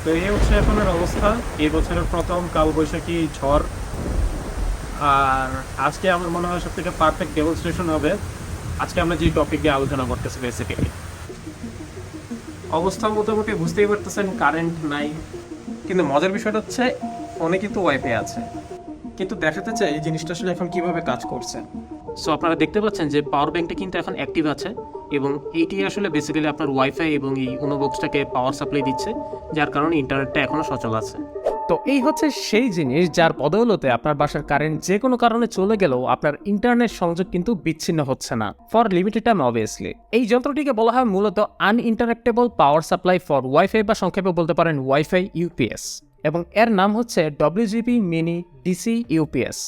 তো এই হচ্ছে এখনের অবস্থা। এই বছরের প্রথম কালবৈশাখী ঝড়। আর আজকে আমার মনে হয় সবথেকে পারফেক্ট ডেমনস্ট্রেশন হবে। আজকে আমরা যে টপিক নিয়ে আলোচনা করতেছি বেসিক্যালি অবস্থা মোটামুটি বুঝতেই পারতেছেন, কারেন্ট নাই। কিন্তু মজার বিষয়টা হচ্ছে ফোনে কিন্তু ওয়াইফাই আছে, কিন্তু দেখাতে চাই এই জিনিসটা আসলে এখন কিভাবে কাজ করছে। সো আপনারা দেখতে পাচ্ছেন যে পাওয়ার ব্যাংকটা কিন্তু এখন অ্যাক্টিভ আছে এবং এইটি আসলে বেসিক্যালি আপনার ওয়াইফাই এবং এই বক্সটাকে পাওয়ার সাপ্লাই দিচ্ছে, যার কারণে ইন্টারনেটটা এখনও সচল আছে। তো এই হচ্ছে সেই জিনিস যার বদৌলতে আপনার বাসার কারেন্ট যে কোনো কারণে চলে গেলেও আপনার ইন্টারনেট সংযোগ কিন্তু বিচ্ছিন্ন হচ্ছে না ফর লিমিটেড টাইম অবভিয়াসলি। এই যন্ত্রটিকে বলা হয় মূলত আনইন্টারাপ্টেবল পাওয়ার সাপ্লাই ফর ওয়াইফাই, বা সংক্ষেপে বলতে পারেন ওয়াইফাই ইউপিএস, এবং এর নাম হচ্ছে WGP Mini DC UPS।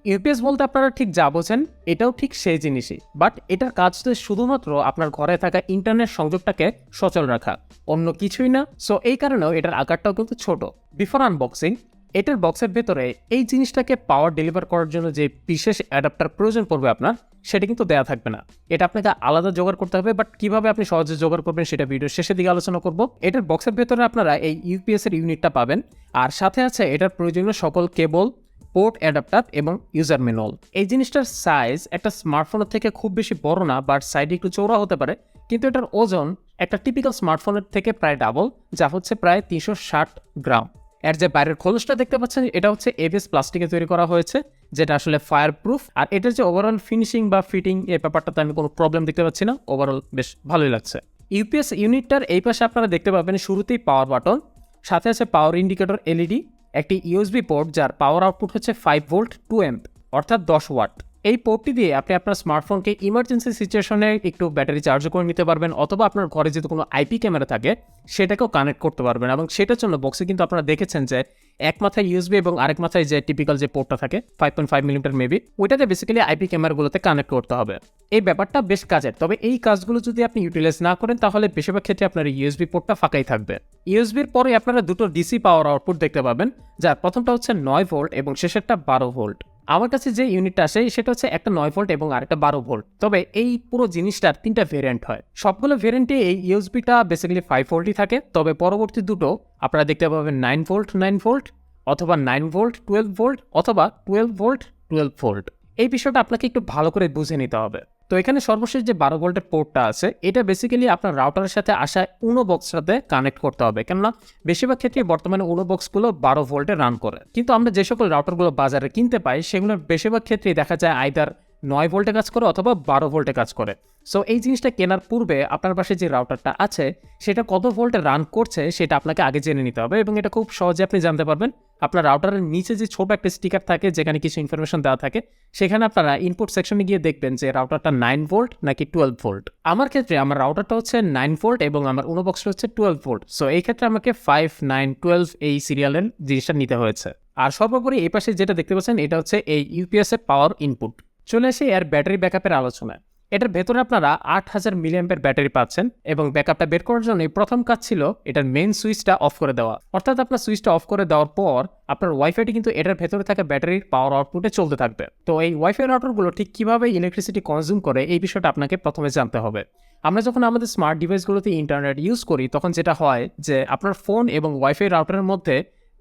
UPS বলতে আপনারা ঠিক যা বোঝেন এটাও ঠিক সেই জিনিসই, বাট এটার কাজ হচ্ছে শুধুমাত্র আপনার ঘরে থাকা ইন্টারনেট সংযোগটাকে সচল রাখা, অন্য কিছুই না। সো এই কারণেও এটার আকারটাও কিন্তু ছোট। বিফোর আনবক্সিং এটার বক্সের ভেতরে এই জিনিসটাকে পাওয়ার ডেলিভার করার জন্য যে বিশেষ অ্যাডাপ্টার প্রয়োজন পড়বে আপনার, সেটা কিন্তু দেওয়া থাকবে না। এটা আপনাকে আলাদা জোগাড় করতে হবে, বাট কিভাবে আপনি সহজে জোগাড় করবেন সেটা ভিডিওর শেষের দিকে আলোচনা করব। এটার বক্সের ভেতরে আপনারা এই ইউপিএস এর ইউনিটটা পাবেন, আর সাথে আছে এটার প্রয়োজনীয় সকল কেবল, পোর্ট অ্যাডাপ্টার এবং ইউজার ম্যানুয়াল। এই জিনিসটার সাইজ একটা স্মার্টফোনের থেকে খুব বেশি বড় না, বাট সাইডে একটু চৌড়া হতে পারে, কিন্তু এটার ওজন একটা টিপিক্যাল স্মার্টফোনের থেকে প্রায় ডাবল, যা হচ্ছে প্রায় 360 গ্রাম। এর যে বাইরের খোলসটা দেখতে পাচ্ছেন এটা হচ্ছে এবিএস প্লাস্টিকে তৈরি করা হয়েছে, যেটা আসলে ফায়ার প্রুফ। আর এটার যে ওভারঅল ফিনিশিং বা ফিটিং, এই ব্যাপারটাতে আমি কোনো প্রবলেম দেখতে পাচ্ছি না। ওভারঅল বেশ ভালোই লাগছে। ইউপিএস ইউনিটটার এই পাশে আপনারা দেখতে পাবেন শুরুতেই পাওয়ার বাটন, সাথে আছে পাওয়ার ইন্ডিকেটর এলইডি, একটি ইউএসবি পোর্ট যার পাওয়ার আউটপুট হচ্ছে 5 ভোল্ট 2 অ্যাম্প অর্থাৎ 10 ওয়াট। এই পোর্টটি দিয়ে আপনি আপনার স্মার্টফোনকে ইমার্জেন্সি সিচুয়েশনে একটু ব্যাটারি চার্জ করে নিতে পারবেন, অথবা আপনার ঘরে যদি কোনো আইপি ক্যামেরা থাকে সেটাকেও কানেক্ট করতে পারবেন। এবং সেটার জন্য বক্সে কিন্তু আপনারা দেখেছেন যে এক মাথায় ইউএসবি এবং আরেক মাথায় যে টিপিক্যাল যে পোর্টটা থাকে 5.5 মিলিমিটার মেবি, ওইটাতে বেসিক্যালি আইপি ক্যামেরাগুলোতে কানেক্ট করতে হবে। এই ব্যাপারটা বেশ কাজের, তবে এই কাজগুলো যদি আপনি ইউটিলাইজ না করেন তাহলে বেশিরভাগ ক্ষেত্রে আপনার ইউএসবি পোর্টটা ফাঁকাই থাকবে। ইউএসবির পরে আপনারা দুটো ডিসি পাওয়ার আউটপুট দেখতে পাবেন, যার প্রথমটা হচ্ছে 9 ভোল্ট এবং শেষেরটা 12 ভোল্ট। আমার কাছে যে ইউনিটটা আসে সেটা হচ্ছে একটা 9 ভোল্ট এবং আরেকটা 12 ভোল্ট। তবে এই পুরো জিনিসটার 3টা ভেরিয়েন্ট হয়, সবগুলো ভেরিয়েন্টে এই ইউএসবিটা বেসিক্যালি 5 ভোল্টই থাকে। তবে পরবর্তী দুটো আপনারা দেখতে পাবেন 9 ভোল্ট 9 ভোল্ট, অথবা 9 ভোল্ট 12 ভোল্ট, অথবা 12 ভোল্ট 12 ভোল্ট। এই বিষয়টা আপনাকে একটু ভালো করে বুঝে নিতে হবে। তো এখানে সর্বশেষ যে 12 ভোল্টের পোর্টটা আছে এটা বেসিক্যালি আপনার রাউটারের সাথে আসা উনো বক্সের সাথে কানেক্ট করতে হবে, কেননা বেশিরভাগ ক্ষেত্রে বর্তমানে উনো বক্সগুলো 12 ভোল্টে রান করে। কিন্তু আমরা যে সকল রাউটারগুলো বাজারে কিনতে পাই সেগুলোর বেশিরভাগ ক্ষেত্রেই দেখা যায় আইদার 9 ভোল্টে কাজ করে অথবা 12 ভোল্টে কাজ করে। সো এই জিনিসটা কেনার পূর্বে আপনার পাশে যে রাউটারটা আছে সেটা কত ভোল্টে রান করছে সেটা আপনাকে আগে জেনে নিতে হবে, এবং এটা খুব সহজে আপনি জানতে পারবেন। আপনার রাউটারের নিচে যে ছোট একটা স্টিকার থাকে যেখানে কিছু ইনফরমেশন দেওয়া থাকে, সেখানে আপনারা ইনপুট সেকশনে গিয়ে দেখবেন যে রাউটারটা 9 ভোল্ট নাকি 12 ভোল্ট। আমার ক্ষেত্রে আমার রাউটারটা হচ্ছে 9 ভোল্ট এবং আমার উনোবক্সটা হচ্ছে 12 ভোল্ট। সো এই ক্ষেত্রে আমাকে 5, 9, 12 এই সিরিয়ালের জিনিসটা নিতে হয়েছে। আর সর্বোপরি এই পাশে যেটা দেখতে পাচ্ছেন এটা হচ্ছে এই ইউপিএস এর পাওয়ার ইনপুট। চলে আসে এর ব্যাটারি ব্যাকআপের আলোচনায়। এটার ভেতরে আপনারা 8000 মিলিঅ্যাম্পের ব্যাটারি পাচ্ছেন, এবং ব্যাকআপটা বের করার জন্য প্রথম কাজ ছিল এটার মেইন সুইচটা অফ করে দেওয়া। অর্থাৎ আপনার সুইচটা অফ করে দেওয়ার পর আপনার ওয়াইফাইটি কিন্তু এটার ভেতরে থাকা ব্যাটারির পাওয়ার আউটপুটে চলতে থাকবে। তো এই ওয়াইফাই রাউটারগুলো ঠিক কিভাবে ইলেকট্রিসিটি কনজিউম করে এই বিষয়টা আপনাকে প্রথমে জানতে হবে। আমরা যখন আমাদের স্মার্ট ডিভাইসগুলোতে ইন্টারনেট ইউজ করি তখন যেটা হয় যে আপনার ফোন এবং ওয়াইফাই রাউটারের মধ্যে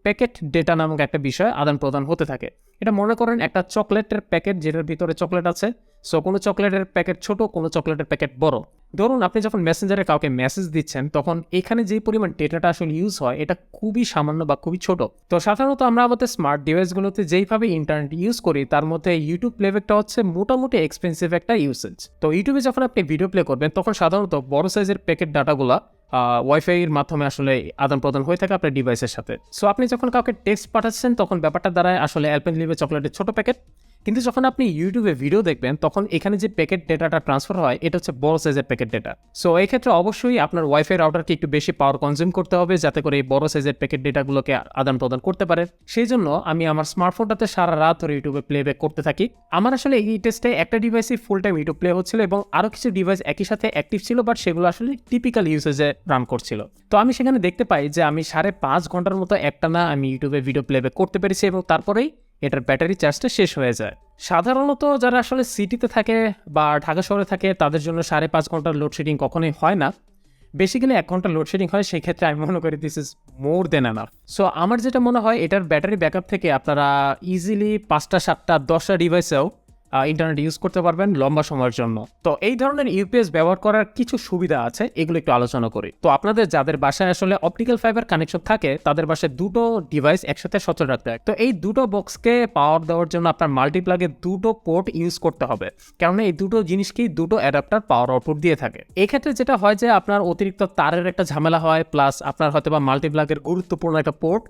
প্যাকেট ডেটা নামক একটা বিষয় আদান প্রদান হতে থাকে। এটা মনে করেন একটা চকলেটের প্যাকেট যেটার ভিতরে চকলেট আছে। সো কোনো চকলেটের প্যাকেট ছোট, কোনো চকলেটের প্যাকেট বড়। ধরুন আপনি যখন মেসেঞ্জারে কাউকে মেসেজ দিচ্ছেন তখন এখানে যে পরিমাণ ডেটাটা আসলে ইউজ হয় এটা খুবই সামান্য বা খুবই ছোট। তো সাধারণত আমরা আমাদের স্মার্ট ডিভাইসগুলোতে যেইভাবে ইন্টারনেট ইউজ করি তার মধ্যে ইউটিউব প্লেব্যাকটা হচ্ছে মোটামুটি এক্সপেন্সিভ একটা ইউসেজ। তো ইউটিউবে যখন আপনি ভিডিও প্লে করবেন তখন সাধারণত বড় সাইজের প্যাকেট ডাটাগুলো ওয়াইফাইয়ের মাধ্যমে আসলে আদান প্রদান হয়ে থাকে আপনার ডিভাইসের সাথে। সো আপনি যখন কাউকে টেক্সট পাঠাচ্ছেন তখন ব্যাপারটা দ্বারায় আসলে অ্যালপেনলিভে চকলেটের ছোট প্যাকেট, কিন্তু যখন আপনি ইউটিউবে ভিডিও দেখবেন তখন এখানে যে প্যাকেট ডেটাটা ট্রান্সফার হয় এটা হচ্ছে বড় সাইজের প্যাকেট ডেটা। সো এই ক্ষেত্রে অবশ্যই আপনার ওয়াইফাই রাউটারকে একটু বেশি পাওয়ার কনজিউম করতে হবে যাতে করে এই বড় সাইজের প্যাকেট ডেটাগুলোকে আদান প্রদান করতে পারে। সেই জন্য আমি আমার স্মার্টফোনটাতে সারা রাত ধরে ইউটিউবে প্লেব্যাক করতে থাকি। আমার আসলে এই টেস্টে একটা ডিভাইসই ফুল টাইম ইউটিউব প্লে হচ্ছিল এবং আরও কিছু ডিভাইস একই সাথে অ্যাক্টিভ ছিল, বাট সেগুলো আসলে টিপিক্যাল ইউসেজে রান করছিল। তো আমি সেখানে দেখতে পাই যে আমি 5.5 ঘন্টার মতো একটানা আমি ইউটিউবে ভিডিও প্লেব্যাক করতে পেরেছি, এবং তারপরেই এটার ব্যাটারি চার্জটা শেষ হয়ে যায়। সাধারণত যারা আসলে সিটিতে থাকে বা ঢাকা শহরে থাকে তাদের জন্য 5.5 ঘন্টার লোডশেডিং কখনোই হয় না। বেসিক্যালি 1 ঘন্টা লোডশেডিং হয়, সেই ক্ষেত্রে আমি মনে করি this is more than enough. So আমার যেটা মনে হয় এটার ব্যাটারি ব্যাকআপ থেকে আপনারা ইজিলি 5টা 7টা 10টা ডিভাইসেও ইন্টারনেট ইউজ করতে পারবেন লম্বা সময়ের জন্য। তো এই ধরনের ইউপিএস ব্যবহার করার কিছু সুবিধা আছে, এগুলো একটু আলোচনা করি। তো আপনাদের যাদের বাসায় আসলে অপটিক্যাল ফাইবার কানেকশন থাকে তাদের বাসায় দুটো ডিভাইস একসাথে সচল রাখতে হয়। তো এই দুটো বক্সকে পাওয়ার দেওয়ার জন্য আপনার মাল্টিপ্লাগে দুটো পোর্ট ইউজ করতে হবে, কারণ এই দুটো জিনিসকেই দুটো অ্যাডাপ্টার পাওয়ার আউটপুট দিয়ে থাকে। এই ক্ষেত্রে যেটা হয় যে আপনার অতিরিক্ত তারের একটা ঝামেলা হয়, প্লাস আপনার হয়তো বা মাল্টিপ্লাগের গুরুত্বপূর্ণ একটা পোর্ট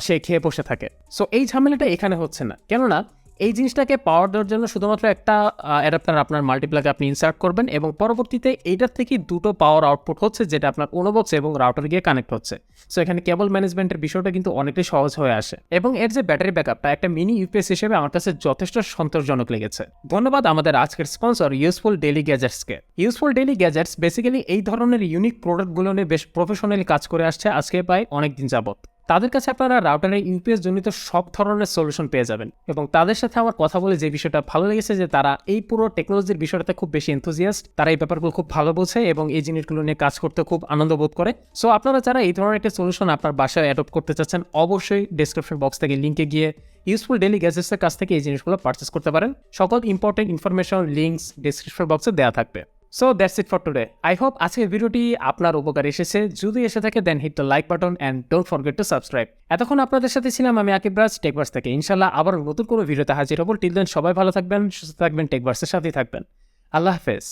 সে খেয়ে বসে থাকে। সো এই ঝামেলাটা এখানে হচ্ছে না, কেননা এই জিনিসটাকে পাওয়ার দেওয়ার জন্য শুধুমাত্র একটা অ্যাডাপ্টার আপনার মাল্টিপ্লাগে আপনি ইনসার্ট করবেন এবং পরবর্তীতে এইটার থেকে দুটো পাওয়ার আউটপুট হচ্ছে যেটা আপনার অনুবক্স এবং রাউটার গিয়ে কানেক্ট হচ্ছে। সো এখানে কেবল ম্যানেজমেন্টের বিষয়টা কিন্তু অনেকটাই সহজ হয়ে আসে এবং এর যে ব্যাটারি ব্যাকআপটা একটা মিনি ইউপিএস হিসেবে আমার কাছে যথেষ্ট সন্তোষজনক লেগেছে। ধন্যবাদ আমাদের আজকের স্পন্সর ইউজফুল ডেইলি গ্যাজেটসকে। ইউজফুল ডেইলি গ্যাজেটস বেসিক্যালি এই ধরনের ইউনিক প্রোডাক্টগুলো নিয়ে বেশ প্রফেশনালি কাজ করে আসছে আজকে প্রায় অনেকদিন যাবত। তাদের কাছে আপনারা রাউটারের ইউপিএস জনিত সব ধরনের সলিউশন পেয়ে যাবেন এবং তাদের সাথে আমার কথা বলে যে বিষয়টা ভালো লেগেছে যে তারা এই পুরো টেকনোলজির বিষয়টাতে খুব বেশি এনথুজিয়াস্ট, তারা এই ব্যাপারগুলো খুব ভালো বোঝে এবং এই জিনিসগুলো নিয়ে কাজ করতে খুব আনন্দ বোধ করে। সো আপনারা যারা এই ধরনের একটা সলিউশন আপনার বাসায় অ্যাডপ্ট করতে চাচ্ছেন অবশ্যই ডেসক্রিপশন বক্স থেকে লিঙ্কে গিয়ে ইউজফুল ডেইলি গ্যাজেটসের কাছ থেকে এই জিনিসগুলো পারচেস করতে পারেন। সকল ইম্পর্টেন্ট ইনফরমেশন লিঙ্কস ডেসক্রিপশন বক্সে দেওয়া থাকবে। So that's it for today. I hope আজকের ভিডিওটি আপনার উপকার এসেছে। যদি এসে থাকে then hit the like button and don't forget to subscribe. এতক্ষণ আপনাদের সাথে ছিলাম আমি আকিব রাজ টেকভার্স থেকে। ইনশাল্লাহ আবার নতুন কোনো ভিডিওতে হাজির হব। টিল দেন সবাই ভালো থাকবেন, সুস্থ থাকবেন, টেকভার্সের সাথেই থাকবেন। আল্লাহ হাফেজ।